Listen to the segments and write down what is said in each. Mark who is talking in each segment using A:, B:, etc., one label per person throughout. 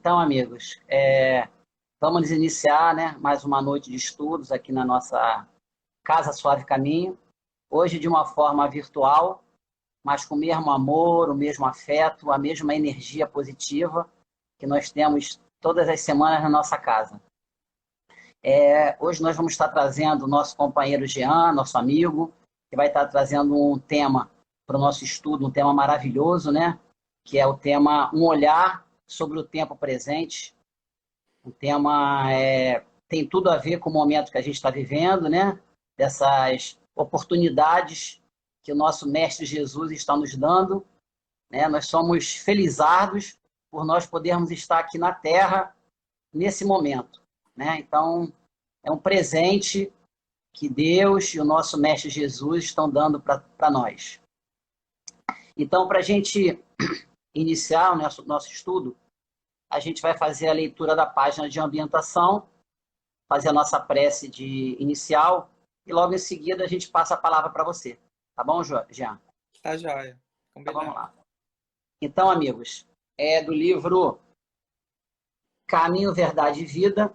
A: Então, amigos, vamos iniciar, né, mais uma noite de estudos aqui na nossa Casa Suave Caminho. Hoje de uma forma virtual, mas com o mesmo amor, o mesmo afeto, a mesma energia positiva que nós temos todas as semanas na nossa casa. Hoje nós vamos estar trazendo o nosso companheiro Jean, nosso amigo, que vai estar trazendo um tema para o nosso estudo, um tema maravilhoso, né? Que é o tema Um Olhar sobre o Tempo Presente. O tema tem tudo a ver com o momento que a gente está vivendo, né? Dessas oportunidades que o nosso Mestre Jesus está nos dando, né? Nós somos felizardos por nós podermos estar aqui na Terra nesse momento, né? Então, é um presente que Deus e o nosso Mestre Jesus estão dando para nós. Então, para a gente iniciar o nosso estudo, a gente vai fazer a leitura da página de ambientação, fazer a nossa prece de inicial e logo em seguida a gente passa a palavra para você. Tá bom, Jean?
B: Tá joia.
A: Então
B: Combinado.
A: vamos lá. Então, amigos, é do livro Caminho, Verdade e Vida,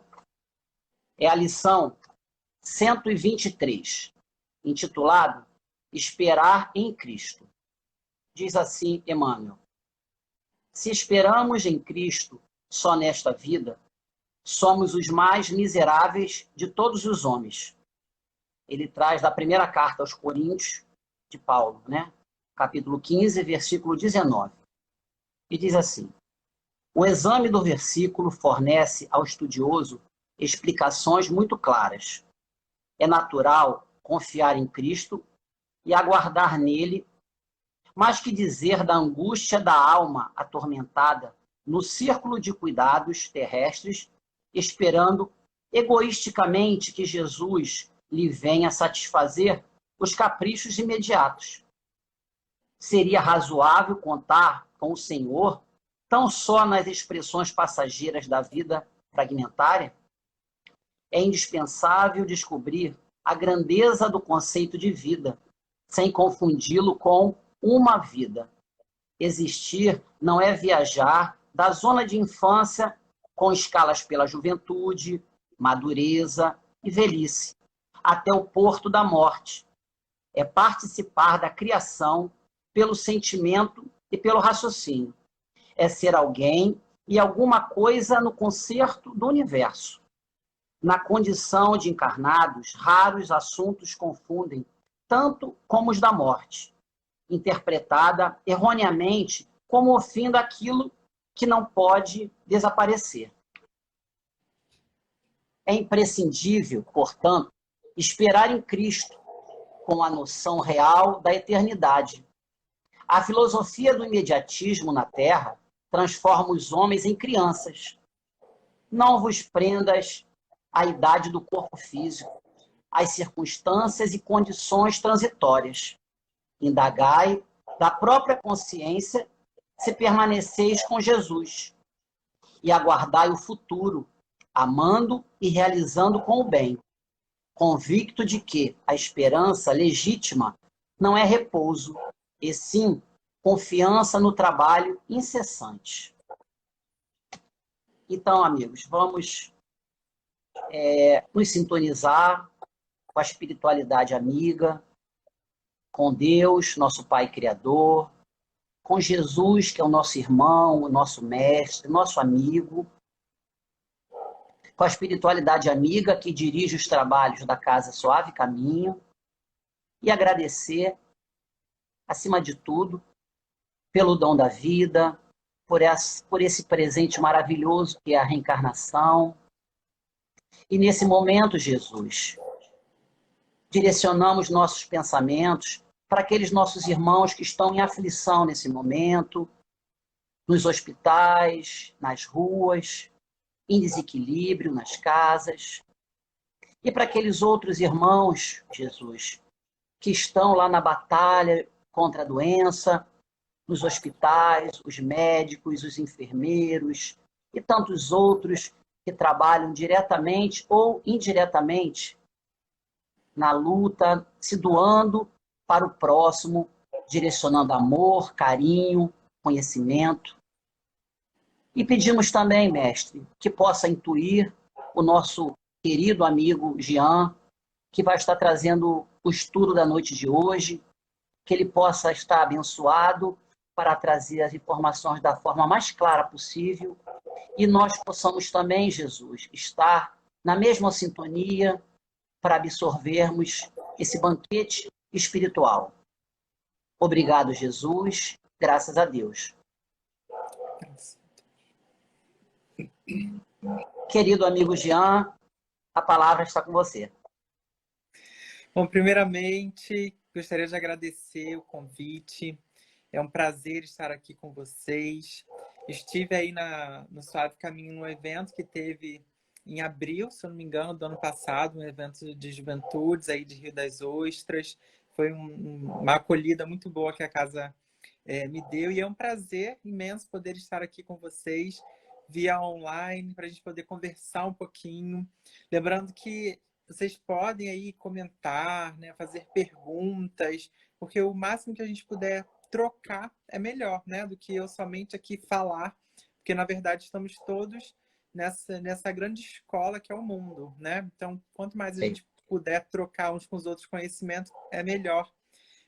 A: é a lição 123, intitulado Esperar em Cristo. Diz assim Emmanuel: se esperamos em Cristo só nesta vida, somos os mais miseráveis de todos os homens. Ele traz da primeira carta aos Coríntios, de Paulo, né? Capítulo 15, versículo 19. E diz assim: o exame do versículo fornece ao estudioso explicações muito claras. É natural confiar em Cristo e aguardar nele, mas que dizer da angústia da alma atormentada no círculo de cuidados terrestres, esperando egoisticamente que Jesus lhe venha satisfazer os caprichos imediatos. Seria razoável contar com o Senhor tão só nas expressões passageiras da vida fragmentária? É indispensável descobrir a grandeza do conceito de vida, sem confundi-lo com uma vida. Existir não é viajar da zona de infância com escalas pela juventude, madureza e velhice, até o porto da morte. É participar da criação pelo sentimento e pelo raciocínio. É ser alguém e alguma coisa no concerto do universo. Na condição de encarnados, raros assuntos confundem, tanto como os da morte, interpretada erroneamente como o fim daquilo que não pode desaparecer. É imprescindível, portanto, esperar em Cristo com a noção real da eternidade. A filosofia do imediatismo na Terra transforma os homens em crianças. Não vos prendas à idade do corpo físico, às circunstâncias e condições transitórias. Indagai da própria consciência se permaneceis com Jesus e aguardai o futuro, amando e realizando com o bem, convicto de que a esperança legítima não é repouso, e sim confiança no trabalho incessante. Então, amigos, vamos nos sintonizar com a espiritualidade amiga, com Deus, nosso Pai Criador, com Jesus, que é o nosso irmão, o nosso mestre, nosso amigo, com a espiritualidade amiga que dirige os trabalhos da Casa Suave Caminho, e agradecer, acima de tudo, pelo dom da vida, por esse presente maravilhoso que é a reencarnação. E nesse momento, Jesus, direcionamos nossos pensamentos para aqueles nossos irmãos que estão em aflição nesse momento, nos hospitais, nas ruas, em desequilíbrio nas casas, e para aqueles outros irmãos, Jesus, que estão lá na batalha contra a doença, nos hospitais, os médicos, os enfermeiros e tantos outros que trabalham diretamente ou indiretamente na luta, se doando para o próximo, direcionando amor, carinho, conhecimento. E pedimos também, mestre, que possa intuir o nosso querido amigo Jean, que vai estar trazendo o estudo da noite de hoje, que ele possa estar abençoado para trazer as informações da forma mais clara possível e nós possamos também, Jesus, estar na mesma sintonia para absorvermos esse banquete espiritual. Obrigado, Jesus. Graças a Deus. Querido amigo Jean, a palavra está com você.
B: Bom, primeiramente, gostaria de agradecer o convite. É um prazer estar aqui com vocês. Estive aí no Suave Caminho, num evento que teve em abril, se eu não me engano, do ano passado, um evento de juventudes aí de Rio das Ostras. Foi uma acolhida muito boa que a casa me deu, e é um prazer imenso poder estar aqui com vocês via online, para a gente poder conversar um pouquinho. Lembrando que vocês podem aí comentar, né, fazer perguntas, porque o máximo que a gente puder trocar é melhor, né, do que eu somente aqui falar, porque na verdade estamos todos nessa grande escola que é o mundo, né? Então, quanto mais a gente puder trocar uns com os outros conhecimentos, é melhor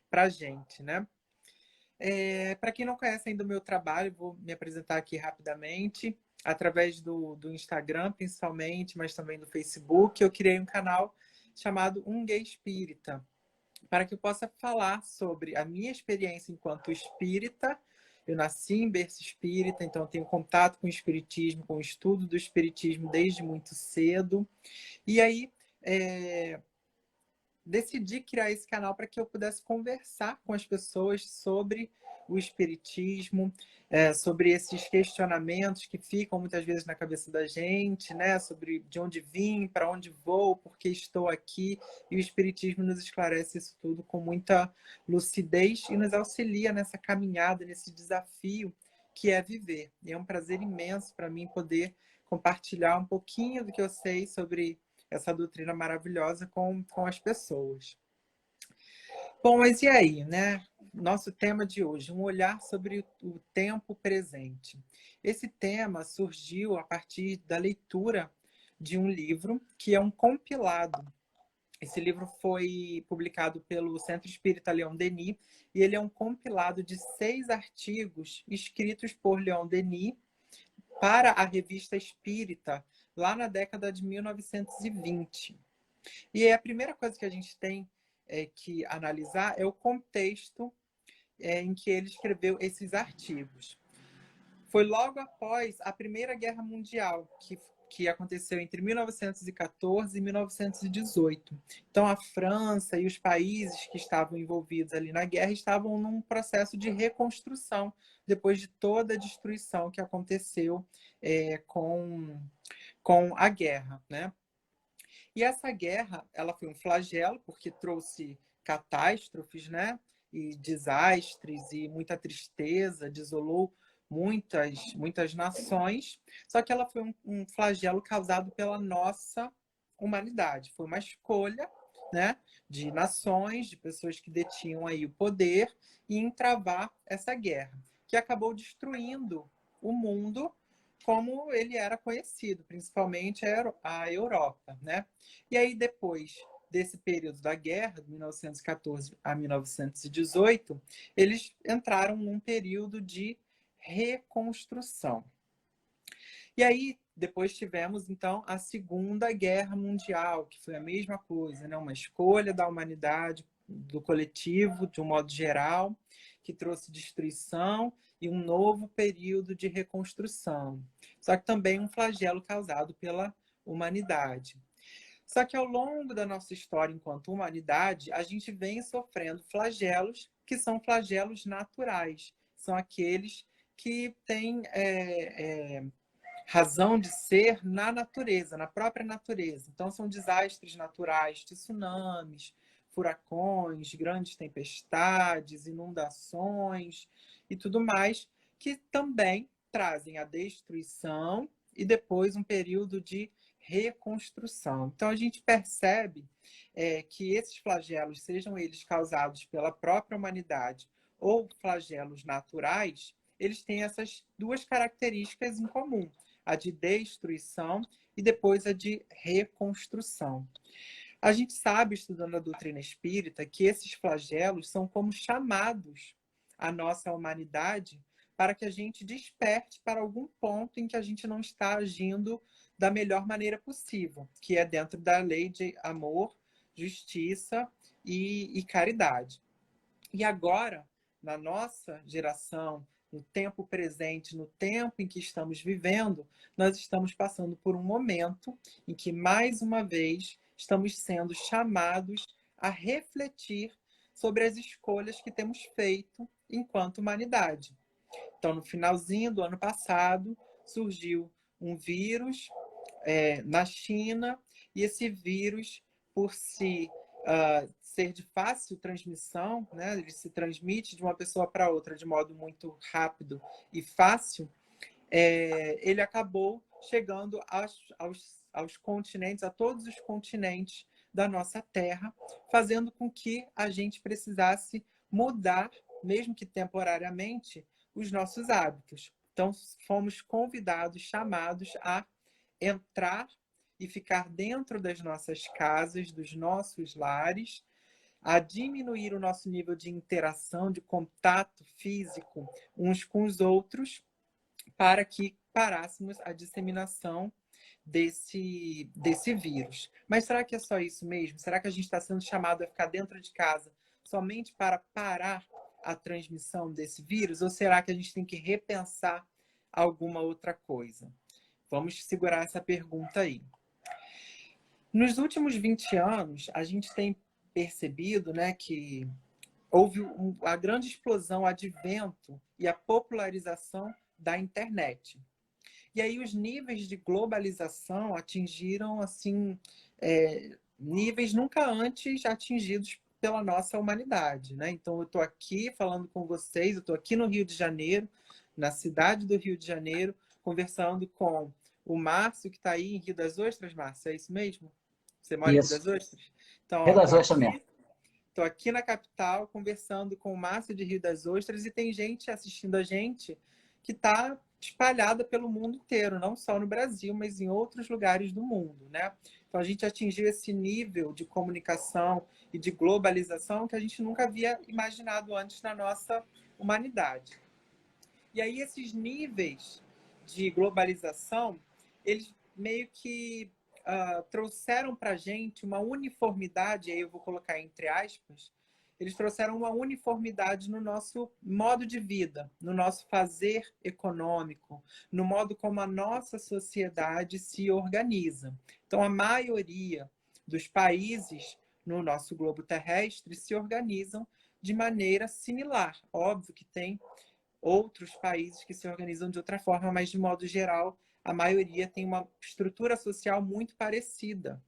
B: para a gente, né? Para quem não conhece ainda o meu trabalho, vou me apresentar aqui rapidamente. Através do Instagram, principalmente, mas também do Facebook, eu criei um canal chamado Um Gay Espírita, para que eu possa falar sobre a minha experiência enquanto espírita. Eu nasci em berço espírita, então tenho contato com o espiritismo, com o estudo do espiritismo desde muito cedo. E aí, decidi criar esse canal para que eu pudesse conversar com as pessoas sobre o espiritismo, sobre esses questionamentos que ficam muitas vezes na cabeça da gente, né? Sobre de onde vim, para onde vou, por que estou aqui. E o espiritismo nos esclarece isso tudo com muita lucidez e nos auxilia nessa caminhada, nesse desafio que é viver. E é um prazer imenso para mim poder compartilhar um pouquinho do que eu sei sobre essa doutrina maravilhosa com as pessoas. Bom, mas e aí, né? Nosso tema de hoje, um olhar sobre o tempo presente. Esse tema surgiu a partir da leitura de um livro que é um compilado. Esse livro foi publicado pelo Centro Espírita Leon Denis e ele é um compilado de 6 artigos escritos por Leon Denis para a Revista Espírita, lá na década de 1920. E a primeira coisa que a gente tem que analisar é o contexto em que ele escreveu esses artigos. Foi logo após a Primeira Guerra Mundial, que aconteceu entre 1914 e 1918. Então, a França e os países que estavam envolvidos ali na guerra estavam num processo de reconstrução, depois de toda a destruição que aconteceu com a guerra, né? E essa guerra, ela foi um flagelo, porque trouxe catástrofes, né? E desastres e muita tristeza, desolou muitas nações. Só que ela foi um flagelo causado pela nossa humanidade. Foi uma escolha, né, de nações, de pessoas que detinham aí o poder em travar essa guerra, que acabou destruindo o mundo como ele era conhecido, principalmente a Europa, né? E aí, depois desse período da guerra, de 1914 a 1918, eles entraram num período de reconstrução. E aí, depois tivemos, então, a Segunda Guerra Mundial, que foi a mesma coisa, né? Uma escolha da humanidade, do coletivo, de um modo geral, que trouxe destruição e um novo período de reconstrução. Só que também um flagelo causado pela humanidade. Só que ao longo da nossa história enquanto humanidade, a gente vem sofrendo flagelos que são flagelos naturais. São aqueles que têm razão de ser na natureza, na própria natureza. Então, são desastres naturais, tsunamis, furacões, grandes tempestades, inundações e tudo mais, que também trazem a destruição e depois um período de reconstrução. Então, a gente percebe que esses flagelos, sejam eles causados pela própria humanidade ou flagelos naturais, eles têm essas duas características em comum, a de destruição e depois a de reconstrução. A gente sabe, estudando a doutrina espírita, que esses flagelos são como chamados à nossa humanidade para que a gente desperte para algum ponto em que a gente não está agindo da melhor maneira possível, que é dentro da lei de amor, justiça e caridade. E agora, na nossa geração, no tempo presente, no tempo em que estamos vivendo, nós estamos passando por um momento em que, mais uma vez, estamos sendo chamados a refletir sobre as escolhas que temos feito enquanto humanidade. Então, no finalzinho do ano passado, surgiu um vírus na China, e esse vírus, por ser de fácil transmissão, né? Ele se transmite de uma pessoa para outra de modo muito rápido e fácil, ele acabou chegando aos continentes, a todos os continentes da nossa Terra, fazendo com que a gente precisasse mudar, mesmo que temporariamente, os nossos hábitos. Então, fomos convidados, chamados a entrar e ficar dentro das nossas casas, dos nossos lares, a diminuir o nosso nível de interação, de contato físico uns com os outros, para que parássemos a disseminação desse vírus. Mas será que é só isso mesmo? Será que a gente está sendo chamado a ficar dentro de casa somente para parar a transmissão desse vírus? Ou será que a gente tem que repensar alguma outra coisa? Vamos segurar essa pergunta aí. Nos últimos 20 anos, a gente tem percebido, né, que houve a grande explosão, o advento e a popularização da internet. E aí os níveis de globalização atingiram assim, níveis nunca antes atingidos pela nossa humanidade, né? Então eu estou aqui falando com vocês, eu estou aqui no Rio de Janeiro, na cidade do Rio de Janeiro, conversando com o Márcio, que está aí em Rio das Ostras. Márcio, é isso mesmo? Você mora em Rio das Ostras? Então,
A: Rio das Ostras mesmo.
B: estou aqui na capital conversando com o Márcio de Rio das Ostras, e tem gente assistindo a gente que está espalhada pelo mundo inteiro, não só no Brasil, mas em outros lugares do mundo, né? Então a gente atingiu esse nível de comunicação e de globalização que a gente nunca havia imaginado antes na nossa humanidade. E aí esses níveis de globalização, eles meio que trouxeram para a gente uma uniformidade, aí eu vou colocar entre aspas, eles trouxeram uma uniformidade no nosso modo de vida, no nosso fazer econômico, no modo como a nossa sociedade se organiza. Então, a maioria dos países no nosso globo terrestre se organizam de maneira similar. Óbvio que tem outros países que se organizam de outra forma, mas, de modo geral, a maioria tem uma estrutura social muito parecida,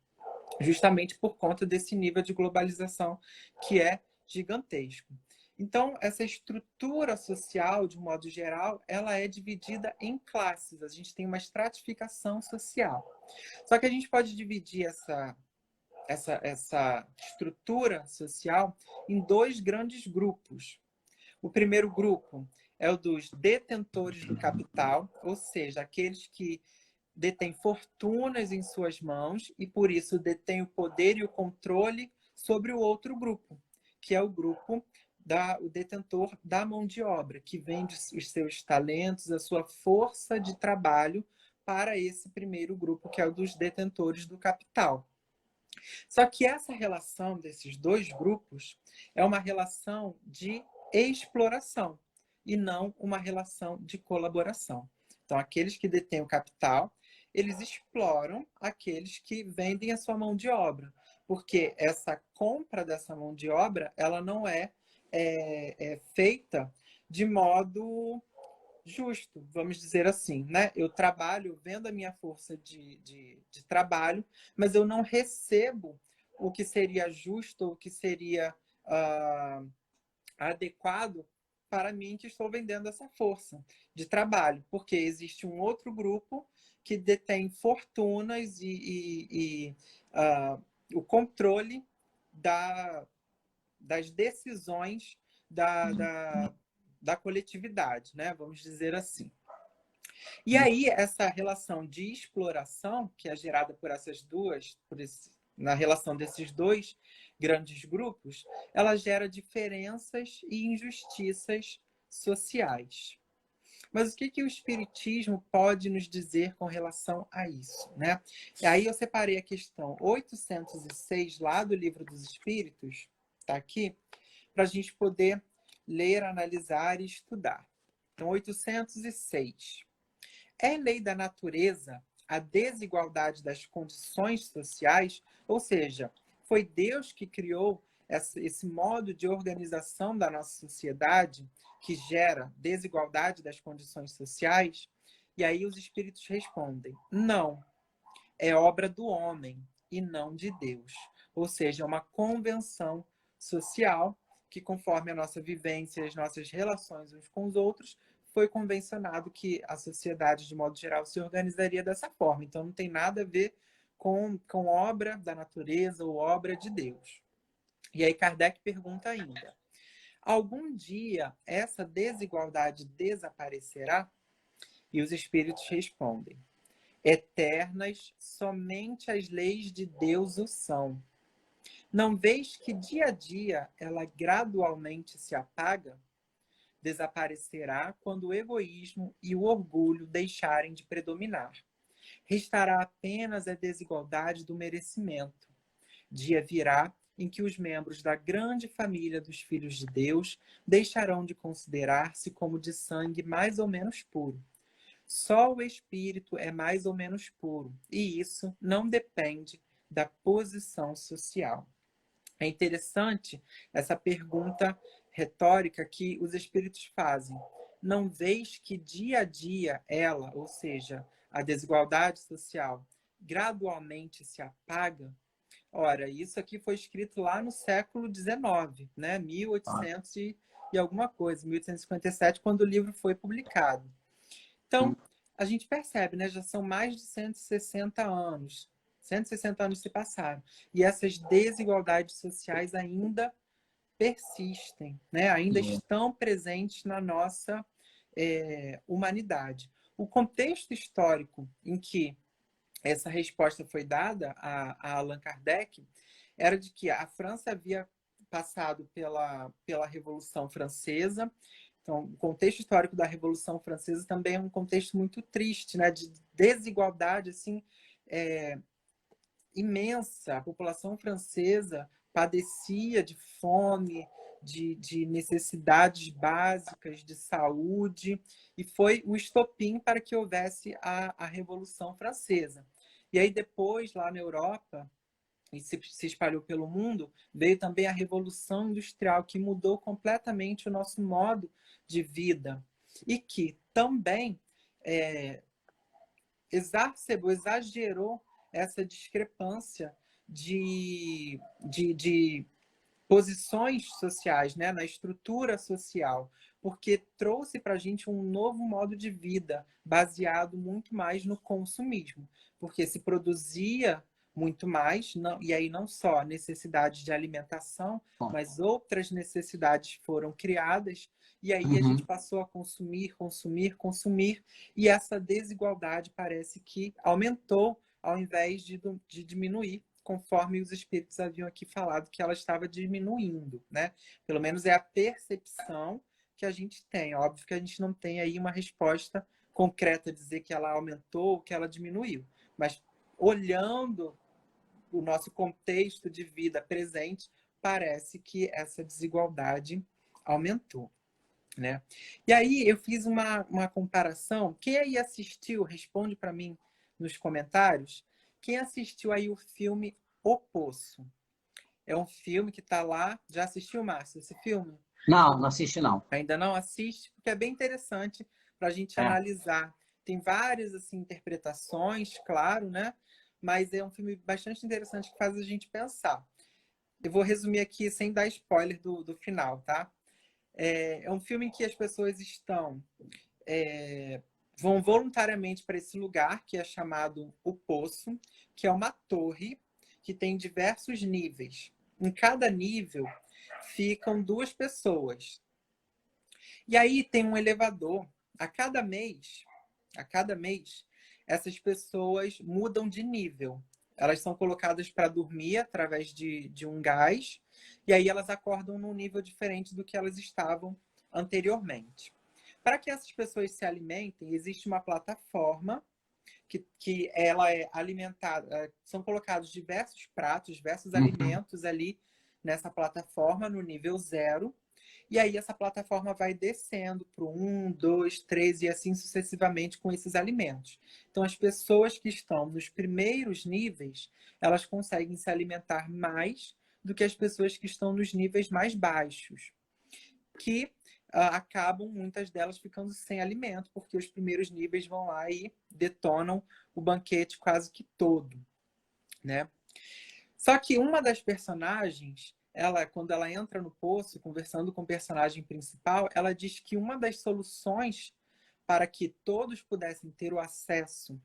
B: justamente por conta desse nível de globalização que é gigantesco. Então, essa estrutura social, de modo geral, ela é dividida em classes. A gente tem uma estratificação social. Só que a gente pode dividir essa estrutura social em dois grandes grupos. O primeiro grupo é o dos detentores do capital, ou seja, aqueles que detêm fortunas em suas mãos e, por isso, detêm o poder e o controle sobre o outro grupo, que é o grupo o detentor da mão de obra, que vende os seus talentos, a sua força de trabalho para esse primeiro grupo, que é o dos detentores do capital. Só que essa relação desses dois grupos é uma relação de exploração e não uma relação de colaboração. Então, aqueles que detêm o capital, eles exploram aqueles que vendem a sua mão de obra, porque essa compra dessa mão de obra, ela não é feita de modo justo, vamos dizer assim, né? Eu trabalho, vendo a minha força de trabalho, mas eu não recebo o que seria justo, o que seria adequado para mim, que estou vendendo essa força de trabalho, porque existe um outro grupo que detém fortunas e o controle das decisões da coletividade, né? Vamos dizer assim. E aí, essa relação de exploração, que é gerada por essas duas, na relação desses dois grandes grupos, ela gera diferenças e injustiças sociais. Mas o que, que o Espiritismo pode nos dizer com relação a isso, né? E aí eu separei a questão 806 lá do Livro dos Espíritos, tá aqui, para a gente poder ler, analisar e estudar. Então, 806. É lei da natureza a desigualdade das condições sociais, ou seja, foi Deus que criou esse modo de organização da nossa sociedade que gera desigualdade das condições sociais? E aí os espíritos respondem: não, é obra do homem e não de Deus. Ou seja, é uma convenção social que, conforme a nossa vivência e as nossas relações uns com os outros, foi convencionado que a sociedade, de modo geral, se organizaria dessa forma. Então, não tem nada a ver com obra da natureza ou obra de Deus. E aí Kardec pergunta ainda: algum dia essa desigualdade desaparecerá? E os espíritos respondem: eternas, somente as leis de Deus o são. Não vês que dia a dia ela gradualmente se apaga? Desaparecerá quando o egoísmo e o orgulho deixarem de predominar. Restará apenas a desigualdade do merecimento. Dia virá em que os membros da grande família dos filhos de Deus deixarão de considerar-se como de sangue mais ou menos puro. Só o espírito é mais ou menos puro, e isso não depende da posição social. É interessante essa pergunta retórica que os espíritos fazem. Não vês que dia a dia ela, ou seja, a desigualdade social, gradualmente se apaga? Ora, isso aqui foi escrito lá no século XIX, né? 1800 e alguma coisa, 1857, quando o livro foi publicado. Então, a gente percebe, né? Já são mais de 160 anos. 160 anos se passaram. E essas desigualdades sociais ainda persistem, né? Ainda estão presentes na nossa humanidade. O contexto histórico em que essa resposta foi dada a Allan Kardec era de que a França havia passado pela Revolução Francesa. Então, o contexto histórico da Revolução Francesa também é um contexto muito triste, né? De desigualdade assim, imensa. A população francesa padecia de fome, de necessidades básicas de saúde, e foi o estopim para que houvesse a Revolução Francesa. E aí depois, lá na Europa, e se espalhou pelo mundo, veio também a Revolução Industrial, que mudou completamente o nosso modo de vida e que também exagerou essa discrepância de posições sociais, né, na estrutura social, porque trouxe para a gente um novo modo de vida baseado muito mais no consumismo, porque se produzia muito mais, não, e aí não só necessidades de alimentação, mas outras necessidades foram criadas, e aí a gente passou a consumir, consumir, consumir, e essa desigualdade parece que aumentou ao invés de diminuir, conforme os espíritos haviam aqui falado que ela estava diminuindo, né? Pelo menos é a percepção que a gente tem. Óbvio que a gente não tem aí uma resposta concreta dizer que ela aumentou ou que ela diminuiu, mas olhando o nosso contexto de vida presente, parece que essa desigualdade aumentou, né? E aí eu fiz uma comparação. Quem aí assistiu, responde para mim nos comentários. Quem assistiu aí o filme O Poço? É um filme que está lá. Já assistiu, Márcio, esse filme?
A: Não, não assisti não.
B: Ainda não assiste, porque é bem interessante para a gente analisar. Tem várias assim, interpretações, claro, né? Mas é um filme bastante interessante que faz a gente pensar. Eu vou resumir aqui sem dar spoiler do final, tá? É um filme em que as pessoas vão voluntariamente para esse lugar que é chamado O Poço, que é uma torre que tem diversos níveis. Em cada nível ficam duas pessoas. E aí tem um elevador. A cada mês, essas pessoas mudam de nível. Elas são colocadas para dormir através de um gás, e aí elas acordam num nível diferente do que elas estavam anteriormente. Para que essas pessoas se alimentem, existe uma plataforma que ela é alimentada, são colocados diversos pratos, diversos alimentos ali nessa plataforma no nível 0, e aí essa plataforma vai descendo para o 1, 2, 3 e assim sucessivamente com esses alimentos. Então as pessoas que estão nos primeiros níveis, elas conseguem se alimentar mais do que as pessoas que estão nos níveis mais baixos, que acabam, muitas delas, ficando sem alimento, porque os primeiros níveis vão lá e detonam o banquete quase que todo, né? Só que uma das personagens, quando ela entra no poço, conversando com o personagem principal, ela diz que uma das soluções para que todos pudessem ter o acesso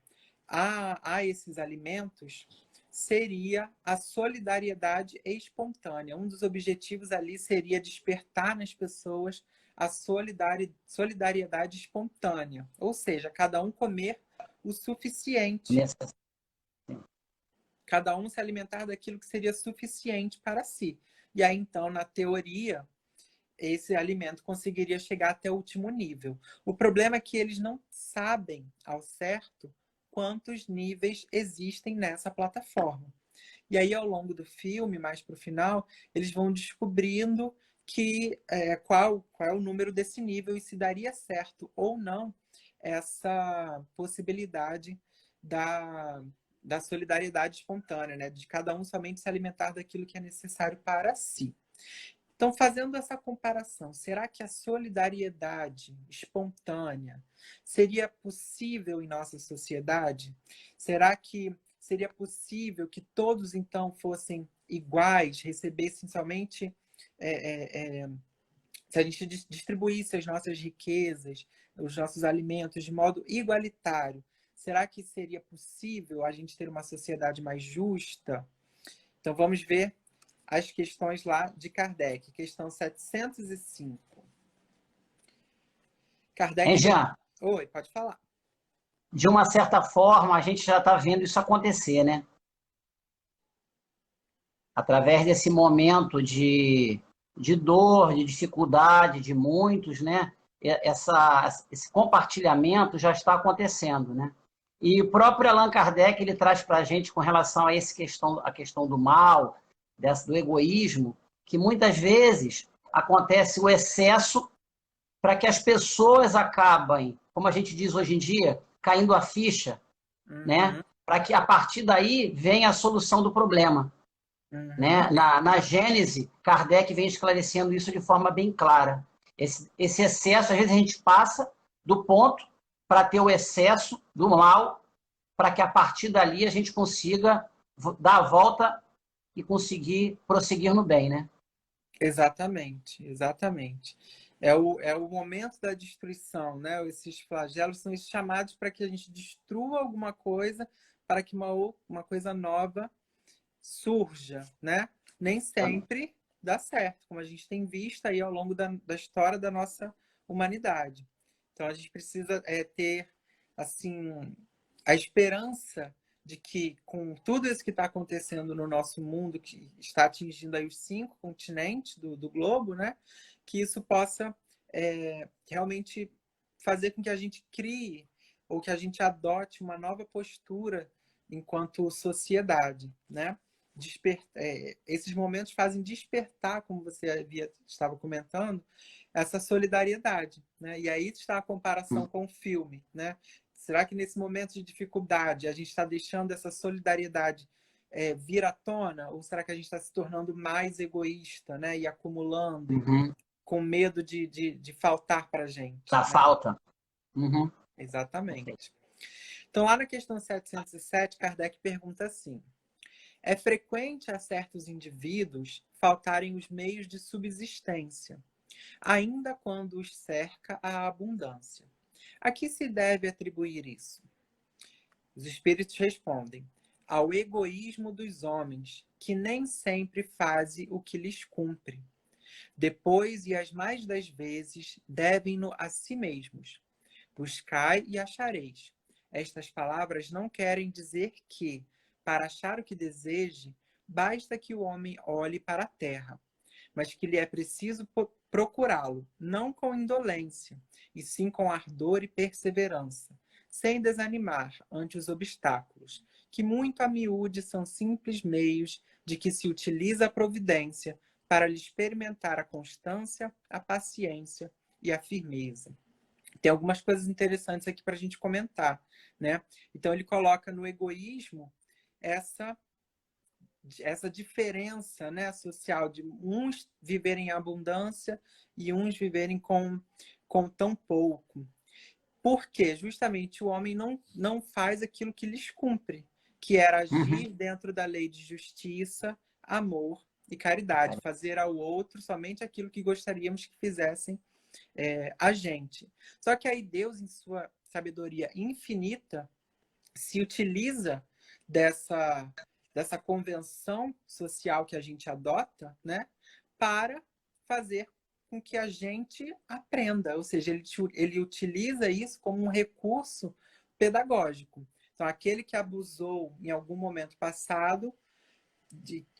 B: a esses alimentos seria a solidariedade espontânea. Um dos objetivos ali seria despertar nas pessoas a solidariedade espontânea, ou seja, cada um comer o suficiente, cada um se alimentar daquilo que seria suficiente para si. E aí, então, na teoria, esse alimento conseguiria chegar até o último nível. O problema é que eles não sabem ao certo quantos níveis existem nessa plataforma. E aí, ao longo do filme, mais para o final, eles vão descobrindo qual é o número desse nível e se daria certo ou não essa possibilidade da solidariedade espontânea, né? De cada um somente se alimentar daquilo que é necessário para si. Então, fazendo essa comparação, será que a solidariedade espontânea seria possível em nossa sociedade? Será que seria possível que todos, então, fossem iguais, recebessem somente... se a gente distribuísse as nossas riquezas, os nossos alimentos de modo igualitário, será que seria possível a gente ter uma sociedade mais justa? Então, vamos ver as questões lá de Kardec. Questão 705. Kardec...
A: Jean,
B: Oi, pode falar.
A: de uma certa forma, a gente já está vendo isso acontecer, né? Através desse momento de dor, de dificuldade de muitos, né? Esse compartilhamento já está acontecendo, né? E o próprio Allan Kardec ele traz para a gente com relação a a questão do mal, do egoísmo, que muitas vezes acontece o excesso para que as pessoas acabem, como a gente diz hoje em dia, caindo a ficha, né? Para que a partir daí venha a solução do problema. Né? Na Gênese, Kardec vem esclarecendo isso de forma bem clara. Esse excesso, às vezes a gente passa do ponto para ter o excesso do mal, para que a partir dali a gente consiga dar a volta e conseguir prosseguir no bem, né?
B: Exatamente, exatamente. É o momento da destruição, né? Esses flagelos são chamados para que a gente destrua alguma coisa, para que uma coisa nova surja, né? Nem sempre dá certo, como a gente tem visto aí ao longo da história da nossa humanidade. Então a gente precisa ter assim a esperança de que com tudo isso que está acontecendo no nosso mundo, que está atingindo aí os 5 continentes do globo, né? Que isso possa realmente fazer com que a gente crie ou que a gente adote uma nova postura enquanto sociedade, né? Esses momentos fazem despertar, como você estava comentando, essa solidariedade, né? E aí está a comparação com o filme, né? Será que nesse momento de dificuldade a gente está deixando essa solidariedade vir à tona? Ou será que a gente está se tornando mais egoísta, né? E acumulando, com medo de faltar para a gente?
A: Da
B: Né?
A: falta.
B: Exatamente. Então, lá na questão 707, Kardec pergunta assim: é frequente a certos indivíduos faltarem os meios de subsistência, ainda quando os cerca a abundância. A que se deve atribuir isso? Os espíritos respondem: ao egoísmo dos homens, que nem sempre fazem o que lhes cumpre. Depois, e as mais das vezes, devem-no a si mesmos. Buscai e achareis. Estas palavras não querem dizer que, para achar o que deseje, basta que o homem olhe para a terra, mas que lhe é preciso procurá-lo, não com indolência, e sim com ardor e perseverança, sem desanimar ante os obstáculos, que muito a miúde são simples meios de que se utiliza a providência para lhe experimentar a constância, a paciência e a firmeza. Tem algumas coisas interessantes aqui para a gente comentar, né? Então ele coloca no egoísmo essa diferença, né, social de uns viverem em abundância e uns viverem com tão pouco. Porque justamente o homem não faz aquilo que lhes cumpre, que era agir dentro da lei de justiça, amor e caridade, fazer ao outro somente aquilo que gostaríamos que fizessem a gente. Só que aí Deus, em sua sabedoria infinita, se utiliza dessa convenção social que a gente adota, né, para fazer com que a gente aprenda. Ou seja, ele utiliza isso como um recurso pedagógico. Então, aquele que abusou em algum momento passado,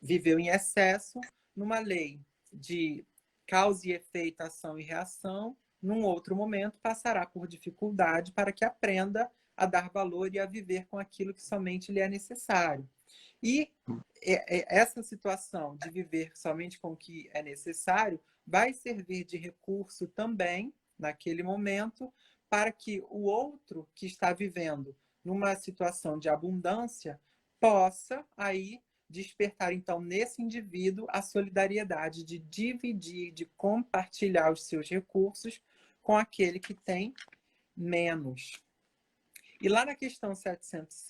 B: viveu em excesso, numa lei de causa e efeito, ação e reação, num outro momento passará por dificuldade para que aprenda a dar valor e a viver com aquilo que somente lhe é necessário. E essa situação de viver somente com o que é necessário vai servir de recurso também, naquele momento, para que o outro que está vivendo numa situação de abundância possa aí despertar, então, nesse indivíduo a solidariedade de dividir, de compartilhar os seus recursos com aquele que tem menos. E lá na questão 700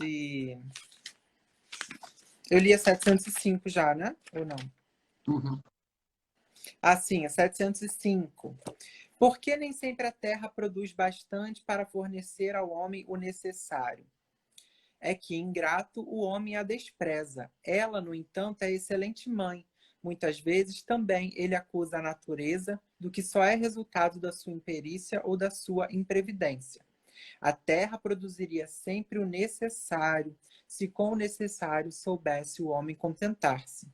B: Eu li a 705 já, né? Ou não? Ah, sim, a 705. Por que nem sempre a terra produz bastante para fornecer ao homem o necessário? É que, ingrato, o homem a despreza. Ela, no entanto, é excelente mãe. Muitas vezes também ele acusa a natureza do que só é resultado da sua imperícia ou da sua imprevidência. A terra produziria sempre o necessário, se com o necessário soubesse o homem contentar-se.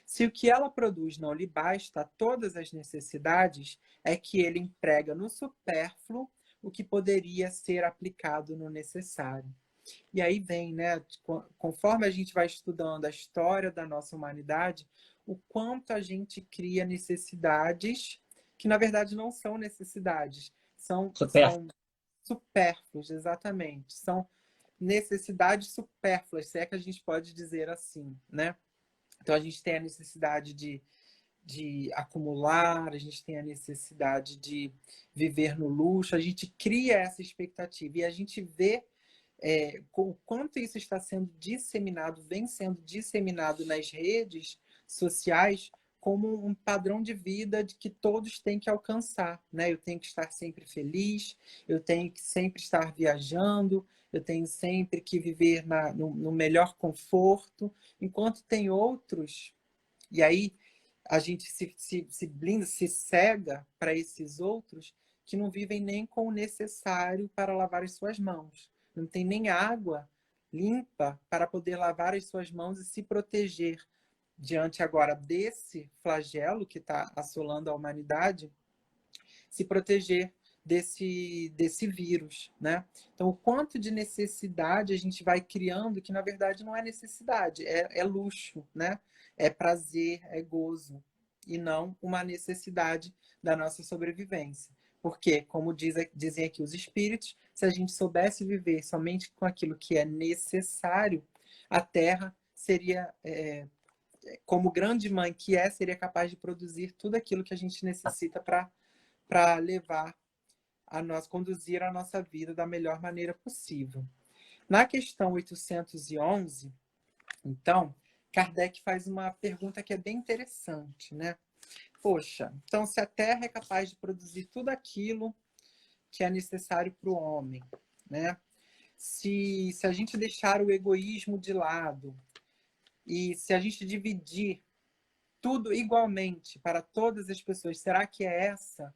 B: Se o que ela produz não lhe basta a todas as necessidades, é que ele emprega no supérfluo o que poderia ser aplicado no necessário. E aí vem, né, conforme a gente vai estudando a história da nossa humanidade, o quanto a gente cria necessidades que, na verdade, não são necessidades, são supérfluos, exatamente. São necessidades supérfluas, se é que a gente pode dizer assim, né? Então, a gente tem a necessidade de acumular, a gente tem a necessidade de viver no luxo, a gente cria essa expectativa e a gente vê o quanto isso está sendo disseminado, vem sendo disseminado nas redes sociais como um padrão de vida de que todos têm que alcançar, né? Eu tenho que estar sempre feliz, eu tenho que sempre estar viajando, eu tenho sempre que viver no melhor conforto, enquanto tem outros, e aí a gente se blinda, se cega para esses outros que não vivem nem com o necessário para lavar as suas mãos. Não tem nem água limpa para poder lavar as suas mãos e se proteger diante agora desse flagelo que está assolando a humanidade, se proteger desse vírus, né? Então, o quanto de necessidade a gente vai criando que, na verdade, não é necessidade, é luxo, né? É prazer, é gozo, e não uma necessidade da nossa sobrevivência. Porque, como dizem aqui os espíritos, se a gente soubesse viver somente com aquilo que é necessário, a Terra seria, como grande mãe que é, seria capaz de produzir tudo aquilo que a gente necessita para levar conduzir a nossa vida da melhor maneira possível. Na questão 811, então, Kardec faz uma pergunta que é bem interessante, né? Poxa, então se a Terra é capaz de produzir tudo aquilo que é necessário para o homem, né? Se a gente deixar o egoísmo de lado e se a gente dividir tudo igualmente para todas as pessoas. Será que é essa?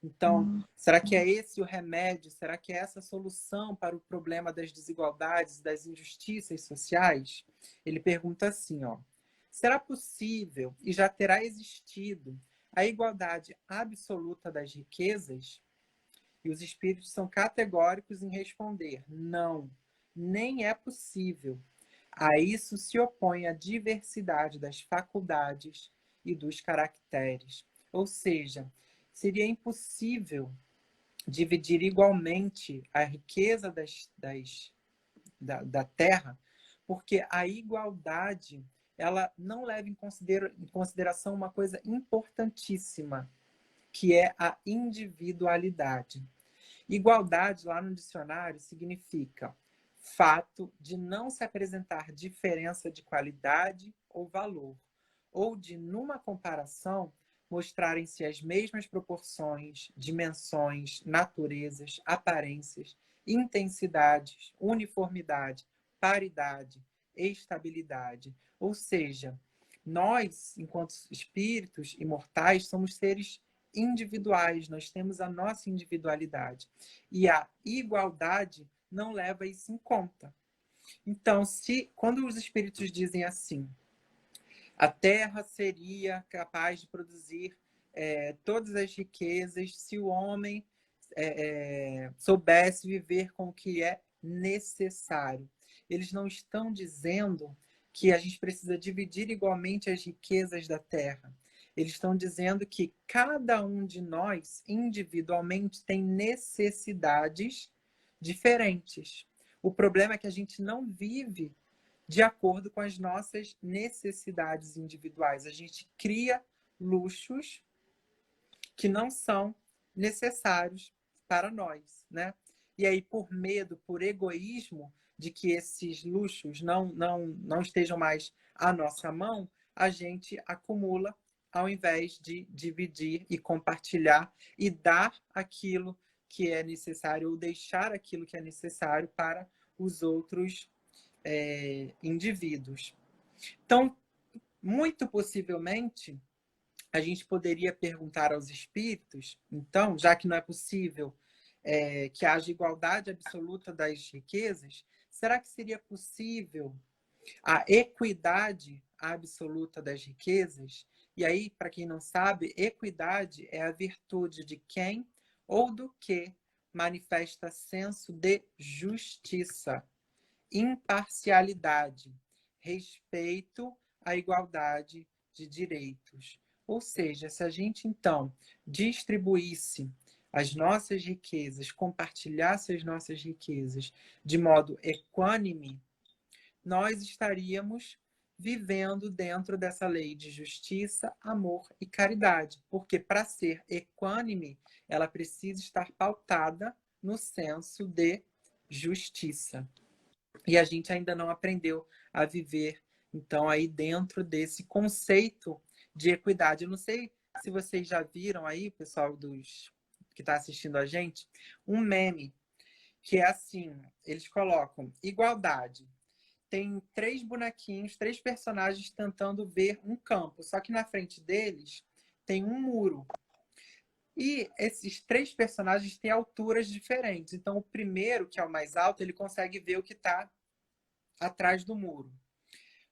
B: Então, será que é esse o remédio? Será que é essa a solução para o problema das desigualdades, das injustiças sociais? Ele pergunta assim, ó: será possível e já terá existido a igualdade absoluta das riquezas? E os espíritos são categóricos em responder: não, nem é possível. A isso se opõe a diversidade das faculdades e dos caracteres. Ou seja, seria impossível dividir igualmente a riqueza da terra, porque a igualdade ela não leva em consideração uma coisa importantíssima, que é a individualidade. Igualdade, lá no dicionário, significa fato de não se apresentar diferença de qualidade ou valor, ou de, numa comparação, mostrarem-se as mesmas proporções, dimensões, naturezas, aparências, intensidades, uniformidade, paridade, estabilidade. Ou seja, nós, enquanto espíritos imortais, somos seres individuais, nós temos a nossa individualidade. E a igualdade não leva isso em conta. Então, quando os espíritos dizem assim, a Terra seria capaz de produzir todas as riquezas se o homem soubesse viver com o que é necessário. Eles não estão dizendo que a gente precisa dividir igualmente as riquezas da Terra. Eles estão dizendo que cada um de nós, individualmente, tem necessidades diferentes. O problema é que a gente não vive de acordo com as nossas necessidades individuais. A gente cria luxos que não são necessários para nós, né? E aí, por medo, por egoísmo de que esses luxos não estejam mais à nossa mão, a gente acumula ao invés de dividir e compartilhar e dar aquilo que é necessário ou deixar aquilo que é necessário para os outros indivíduos. Então, muito possivelmente, a gente poderia perguntar aos espíritos, então, já que não é possível que haja igualdade absoluta das riquezas, será que seria possível a equidade absoluta das riquezas? E aí, para quem não sabe, equidade é a virtude de quem ou do que manifesta senso de justiça, imparcialidade, respeito à igualdade de direitos. Ou seja, se a gente então distribuísse as nossas riquezas, compartilhasse as nossas riquezas de modo equânime, nós estaríamos vivendo dentro dessa lei de justiça, amor e caridade. Porque para ser equânime, ela precisa estar pautada no senso de justiça. E a gente ainda não aprendeu a viver, então, aí dentro desse conceito de equidade. Eu não sei se vocês já viram aí, pessoal que está assistindo a gente, um meme que é assim, eles colocam igualdade. Tem 3 bonequinhos, 3 personagens tentando ver um campo, só que na frente deles tem um muro. E esses 3 personagens têm alturas diferentes. Então, o primeiro, que é o mais alto, ele consegue ver o que está atrás do muro.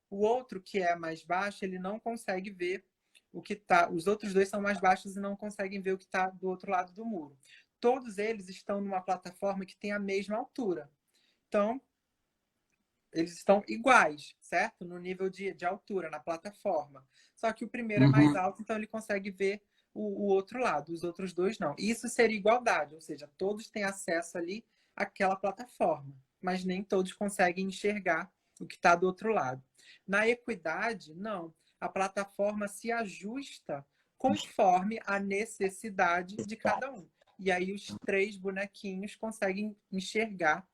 B: O outro, que é mais baixo, ele não consegue ver o que está. Os outros 2 são mais baixos e não conseguem ver o que está do outro lado do muro. Todos eles estão numa plataforma que tem a mesma altura. Então, eles estão iguais, certo? No nível de altura, na plataforma. Só que o primeiro é mais alto, então ele consegue ver o outro lado. Os outros 2 não. Isso seria igualdade, ou seja, todos têm acesso ali àquela plataforma, mas nem todos conseguem enxergar o que está do outro lado. Na equidade, não. A plataforma se ajusta conforme a necessidade de cada um. E aí os 3 bonequinhos conseguem enxergar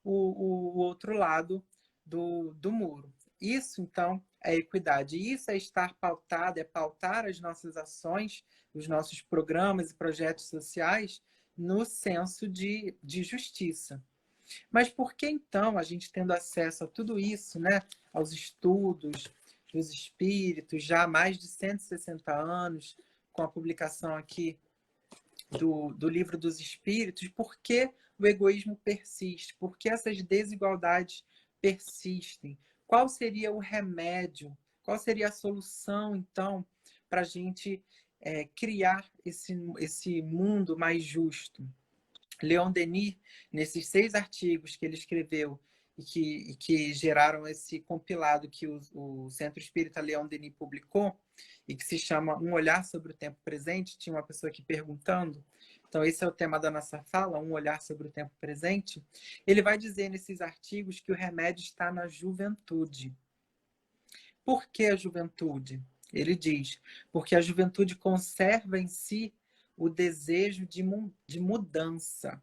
B: o outro lado do muro. Isso, então, é equidade. Isso é estar pautado, é pautar as nossas ações, os nossos programas e projetos sociais no senso de justiça. Mas por que, então, a gente tendo acesso a tudo isso, né, aos estudos, dos espíritos, já há mais de 160 anos, com a publicação aqui do Livro dos Espíritos, por que o egoísmo persiste? Por que essas desigualdades persistem? Qual seria o remédio? Qual seria a solução, então, para a gente criar esse mundo mais justo? Leon Denis, nesses 6 artigos que ele escreveu e que geraram esse compilado que o Centro Espírita Leon Denis publicou, e que se chama Um Olhar sobre o Tempo Presente, tinha uma pessoa aqui perguntando, então esse é o tema da nossa fala, Um Olhar sobre o Tempo Presente. Ele vai dizer nesses artigos que o remédio está na juventude. Por que a juventude? Ele diz, porque a juventude conserva em si o desejo de mudança.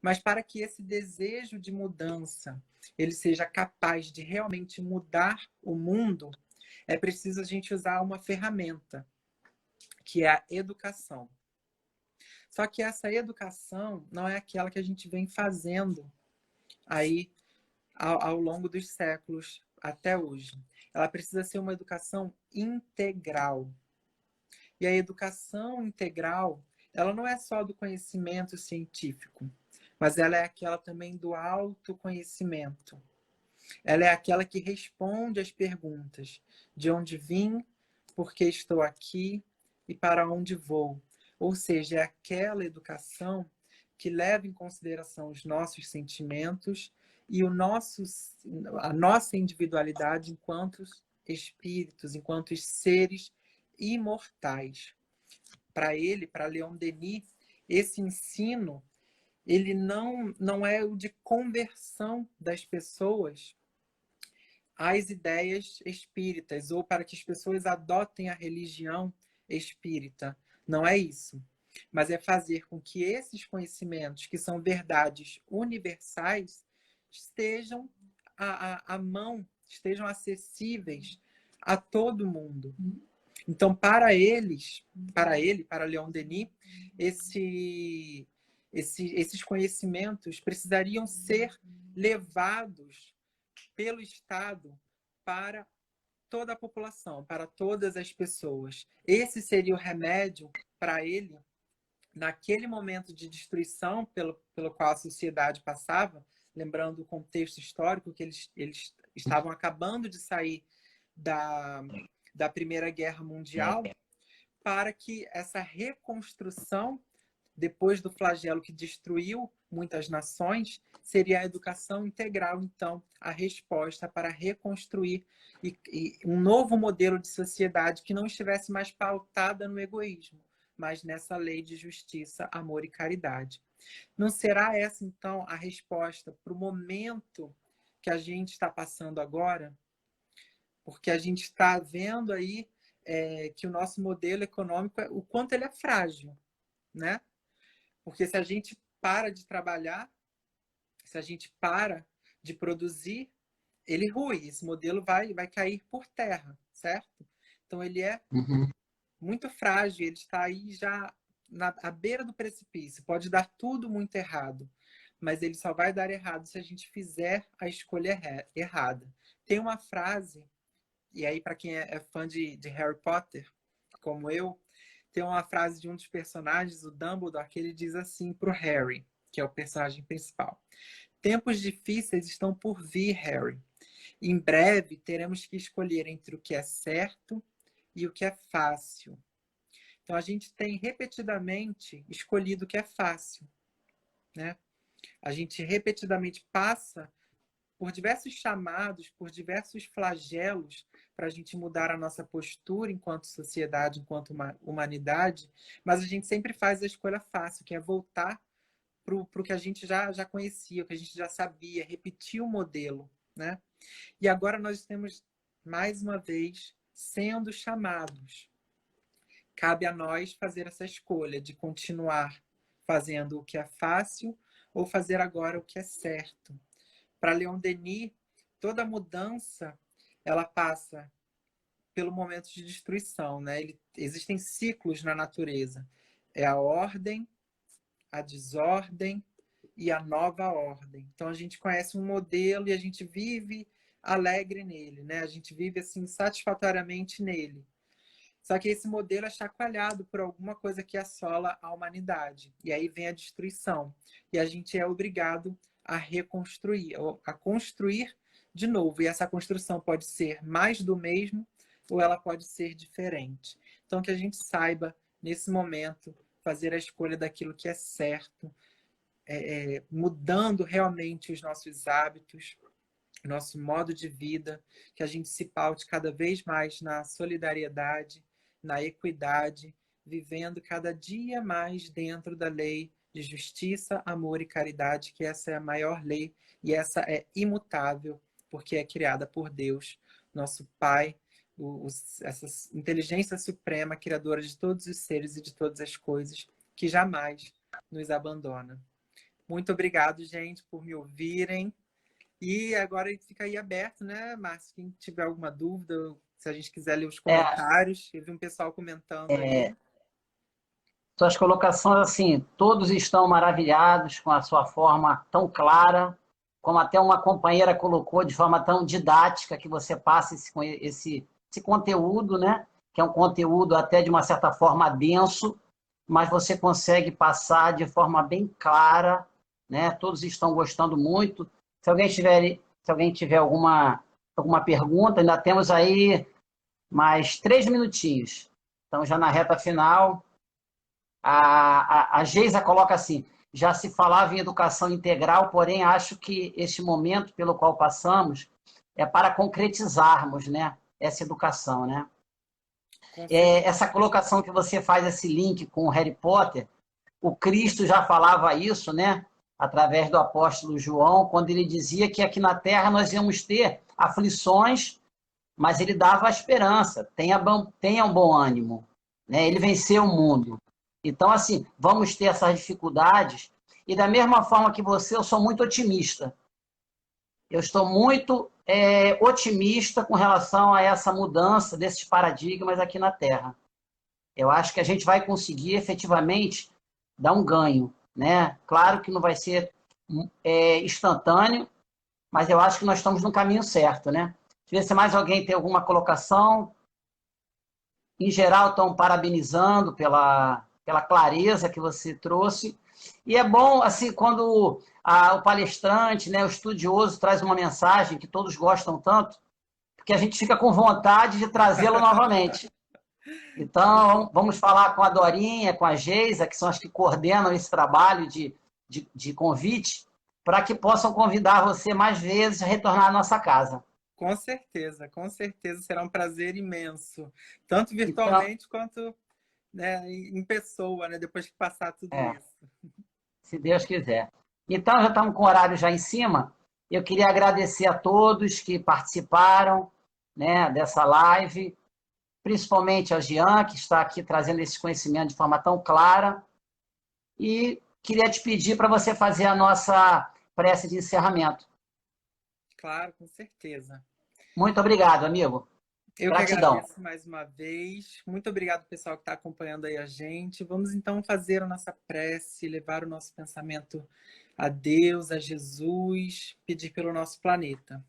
B: Mas para que esse desejo de mudança ele seja capaz de realmente mudar o mundo, é preciso a gente usar uma ferramenta, que é a educação. Só que essa educação não é aquela que a gente vem fazendo aí ao longo dos séculos até hoje. Ela precisa ser uma educação integral. E a educação integral, ela não é só do conhecimento científico, mas ela é aquela também do autoconhecimento. Ela é aquela que responde às perguntas: de onde vim, por que estou aqui e para onde vou. Ou seja, é aquela educação que leva em consideração os nossos sentimentos e a nossa individualidade enquanto espíritos, enquanto seres imortais. Para ele, para Leon Denis, esse ensino ele não é o de conversão das pessoas às ideias espíritas ou para que as pessoas adotem a religião espírita. Não é isso. Mas é fazer com que esses conhecimentos, que são verdades universais, estejam à mão, estejam acessíveis a todo mundo. Então, para Leon Denis, esses conhecimentos precisariam ser levados pelo Estado para toda a população, para todas as pessoas. Esse seria o remédio para ele, naquele momento de destruição pelo qual a sociedade passava, lembrando o contexto histórico que eles estavam acabando de sair da Primeira Guerra Mundial, para que essa reconstrução, depois do flagelo que destruiu muitas nações, seria a educação integral, então, a resposta para reconstruir um novo modelo de sociedade que não estivesse mais pautada no egoísmo, mas nessa lei de justiça, amor e caridade. Não será essa, então, a resposta para o momento que a gente está passando agora? Porque a gente está vendo aí que o nosso modelo econômico, o quanto ele é frágil, né? Porque se a gente para de trabalhar, se a gente para de produzir, ele rui, esse modelo vai cair por terra, certo? Então ele é muito frágil, ele está aí já à beira do precipício, pode dar tudo muito errado, mas ele só vai dar errado se a gente fizer a escolha errada. Tem uma frase, e aí para quem é fã de Harry Potter, como eu, tem uma frase de um dos personagens, o Dumbledore, que ele diz assim para o Harry, que é o personagem principal: tempos difíceis estão por vir, Harry. Em breve teremos que escolher entre o que é certo e o que é fácil. Então a gente tem repetidamente escolhido o que é fácil, né? A gente repetidamente passa por diversos chamados, por diversos flagelos para a gente mudar a nossa postura enquanto sociedade, enquanto humanidade, mas a gente sempre faz a escolha fácil, que é voltar para o que a gente já conhecia, o que a gente já sabia, repetir o modelo, né? E agora nós estamos, mais uma vez, sendo chamados. Cabe a nós fazer essa escolha de continuar fazendo o que é fácil ou fazer agora o que é certo. Para Leon Denis, toda mudança ela passa pelo momento de destruição, né? Existem ciclos na natureza. É a ordem, a desordem e a nova ordem. Então a gente conhece um modelo e a gente vive alegre nele, né? A gente vive assim satisfatoriamente nele. Só que esse modelo é chacoalhado por alguma coisa que assola a humanidade. E aí vem a destruição. E a gente é obrigado a reconstruir, a construir de novo. E essa construção pode ser mais do mesmo ou ela pode ser diferente. Então, que a gente saiba, nesse momento, fazer a escolha daquilo que é certo, mudando realmente os nossos hábitos, nosso modo de vida, que a gente se paute cada vez mais na solidariedade, na equidade, vivendo cada dia mais dentro da lei de justiça, amor e caridade, que essa é a maior lei e essa é imutável, porque é criada por Deus, nosso Pai, essa inteligência suprema, criadora de todos os seres e de todas as coisas, que jamais nos abandona. Muito obrigado, gente, por me ouvirem. E agora fica aí aberto, né, Márcio? Quem tiver alguma dúvida, se a gente quiser ler os
A: É,
B: comentários, eu vi um pessoal comentando aí.
A: suas colocações, assim, todos estão maravilhados com a sua forma tão clara, como até uma companheira colocou, de forma tão didática, que você passa esse conteúdo, né? Que é um conteúdo até de uma certa forma denso, mas você consegue passar de forma bem clara, né? Todos estão gostando muito. Se alguém tiver alguma pergunta, ainda temos aí mais 3 minutinhos. Então, já na reta final. A Geisa coloca assim: já se falava em educação integral, porém acho que este momento pelo qual passamos é para concretizarmos, né, essa educação, né?
B: Com certeza.
A: Essa colocação que você faz, esse link com o Harry Potter, o Cristo já falava isso, né, através do apóstolo João, quando ele dizia que aqui na Terra nós íamos ter aflições, mas ele dava a esperança, tenha um bom ânimo, né? Ele venceu o mundo. Então, assim, vamos ter essas dificuldades, e da mesma forma que você, eu sou muito otimista. Eu estou muito otimista com relação a essa mudança desses paradigmas aqui na Terra. Eu acho que a gente vai conseguir efetivamente dar um ganho, né? Claro que não vai ser instantâneo, mas eu acho que nós estamos no caminho certo, né? Deixa eu ver se mais alguém tem alguma colocação. Em geral, estão parabenizando pela clareza que você trouxe. E é bom, assim, quando o palestrante, né, o estudioso, traz uma mensagem que todos gostam tanto, porque a gente fica com vontade de trazê-lo novamente. Então, vamos falar com a Dorinha, com a Geisa, que são as que coordenam esse trabalho de convite, para que possam convidar você mais vezes a retornar à nossa casa.
B: Com certeza será um prazer imenso, tanto
A: Então,
B: virtualmente quanto, né, em pessoa, né, depois que passar tudo
A: é,
B: isso.
A: se Deus quiser. Então, já estamos com o horário já em cima. Eu queria agradecer a todos que participaram, né, dessa live, principalmente a Jean, que está aqui trazendo esse conhecimento de forma tão clara. E queria te pedir para você fazer a nossa prece de encerramento.
B: Claro, com certeza.
A: Muito obrigado, amigo.
B: Eu que
A: Gratidão.
B: agradeço mais uma vez. Muito obrigado, pessoal, que está acompanhando aí a gente. Vamos então fazer a nossa prece, levar o nosso pensamento a Deus, a Jesus, pedir pelo nosso planeta.